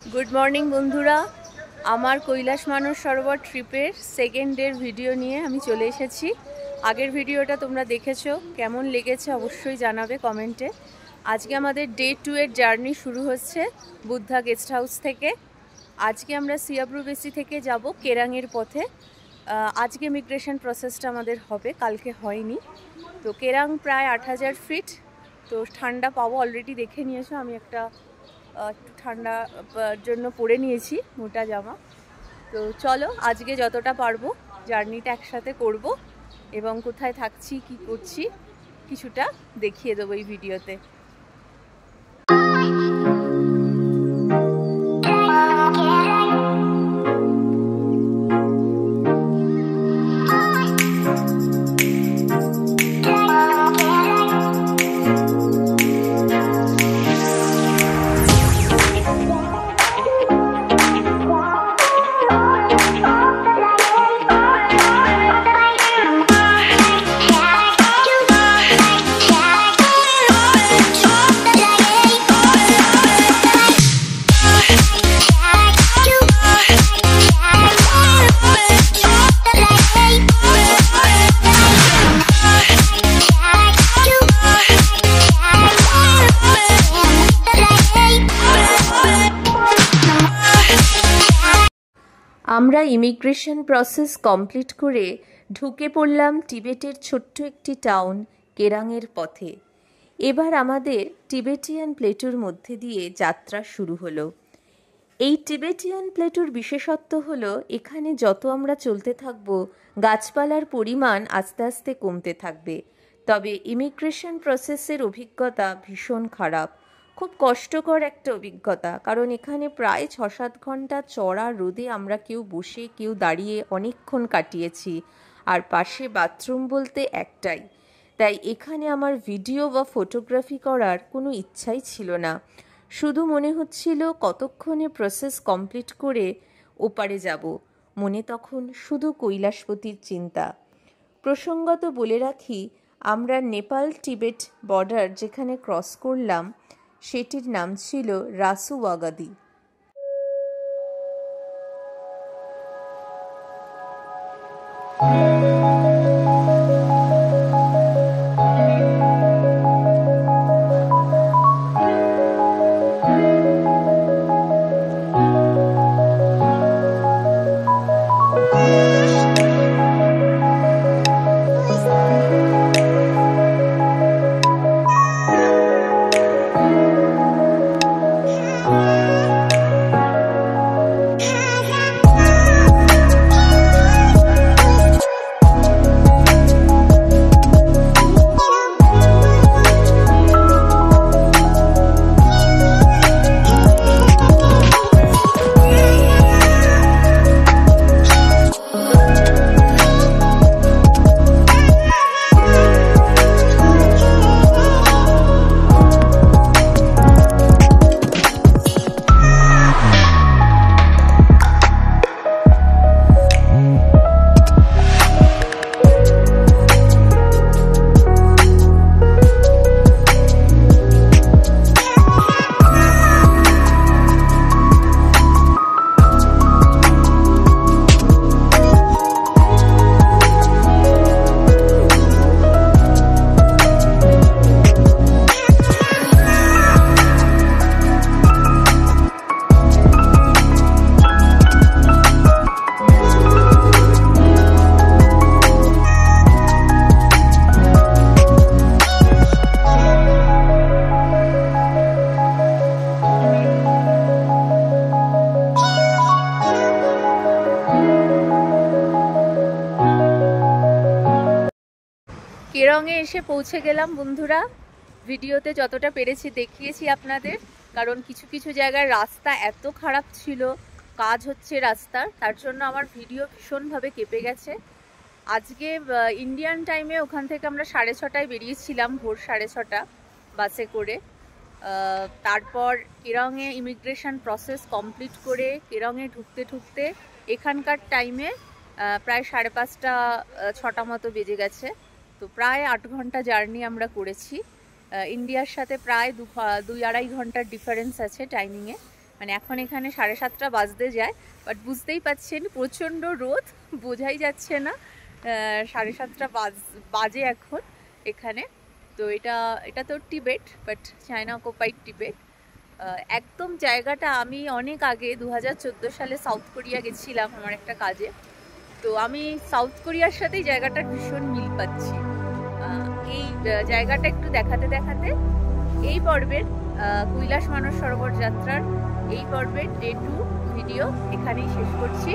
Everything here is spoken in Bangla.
गुड मर्निंग बंधुरा आमार कैलाश मानस सरोवर ट्रिपर सेकेंड डेर भिडियो निये आमी चले एसेछि। आगेर भिडियोटा तोमरा देखेछो, केमन लेगेछे अवश्यई जानाबे कमेंटे। आजके आमादेर डे 2 एर जार्नी शुरू होच्छे बुद्धा गेस्ट हाउस थेके। आजके आमरा सियाब्रु बेसि थेके जाबो केरांगेर पथे। आजके इमिग्रेशन प्रसेसटा आमादेर होबे, कालके हयनि। तो केरांग प्राय 8000 फिट। तो ठांडा पाबो अलरेडी देखे नियेछो। आमी एकटा ঠান্ডার জন্য পরে নিয়েছি মোটা জামা। তো চলো আজকে যতটা পারবো জার্নিটা একসাথে করব এবং কোথায় থাকছি কি করছি কিছুটা দেখিয়ে দেবো এই ভিডিওতে। আমরা ইমিগ্রেশন প্রসেস কমপ্লিট করে ঢুকে পড়লাম টিবেটের ছোট্ট একটি টাউন কেরাংয়ের পথে। এবার আমাদের টিবেটিয়ান প্লেটুর মধ্যে দিয়ে যাত্রা শুরু হলো। এই টিবেটিয়ান প্লেটুর বিশেষত্ব হলো এখানে যত আমরা চলতে থাকব গাছপালার পরিমাণ আস্তে আস্তে কমতে থাকবে। তবে ইমিগ্রেশন প্রসেসের অভিজ্ঞতা ভীষণ খারাপ, খুব কষ্টকর একটা অভিজ্ঞতা। কারণ এখানে প্রায় 6-7 ঘন্টা চড়া রোদে আমরা কেউ বসে কেউ দাঁড়িয়ে অনেকক্ষণ কাটিয়েছি। আর পাশে বাথরুম বলতে একটাই, তাই এখানে আমার ভিডিও বা ফটোগ্রাফি করার কোনো ইচ্ছাই ছিল না। শুধু মনে হচ্ছিল কতক্ষণে প্রসেস কমপ্লিট করে ওপারে যাব। মনে তখন শুধু কৈলাসপতির চিন্তা। প্রসঙ্গত বলে রাখি, আমরা নেপাল টিবেট বর্ডার যেখানে ক্রস করলাম সেটির নাম ছিল রাসুওয়াগাদি। কেরাংয়ে এসে পৌঁছে গেলাম বন্ধুরা। ভিডিওতে যতটা পেরেছি দেখিয়েছি আপনাদের, কারণ কিছু কিছু জায়গায় রাস্তা এত খারাপ ছিল, কাজ হচ্ছে রাস্তার, তার জন্য আমার ভিডিও ভীষণভাবে কেঁপে গেছে। আজকে ইন্ডিয়ান টাইমে ওখান থেকে আমরা 6:30টায় বেরিয়েছিলাম, ভোর 6:30 বাসে করে। তারপর কেরাংয়ে ইমিগ্রেশন প্রসেস কমপ্লিট করে কেরাংয়ে ঢুকতে ঢুকতে এখানকার টাইমে প্রায় 5:30-6টা মতো বেজে গেছে। তো প্রায় 8 ঘন্টা জার্নি আমরা করেছি। ইন্ডিয়ার সাথে প্রায় 2-2.5 ঘন্টার ডিফারেন্স আছে টাইমিংয়ে। মানে এখন এখানে 7:30 বাজতে যায়, বাট বুঝতেই পাচ্ছেন প্রচণ্ড রোদ, বোঝাই যাচ্ছে না। 7:30 বাজে এখন এখানে। তো এটা তো Tibet, but China occupied Tibet. একদম জায়গাটা, আমি অনেক আগে 2014 সালে সাউথ কোরিয়া গেছিলাম আমার একটা কাজে। তো আমি সাউথ কোরিয়ার সাথেই জায়গাটার ভীষণ মিল পাচ্ছি। এই জায়গাটা একটু দেখাতে দেখাতে এই পর্বের কৈলাস মানস সরোবর যাত্রার এই পর্বের ডে 2 ভিডিও এখানেই শেষ করছি।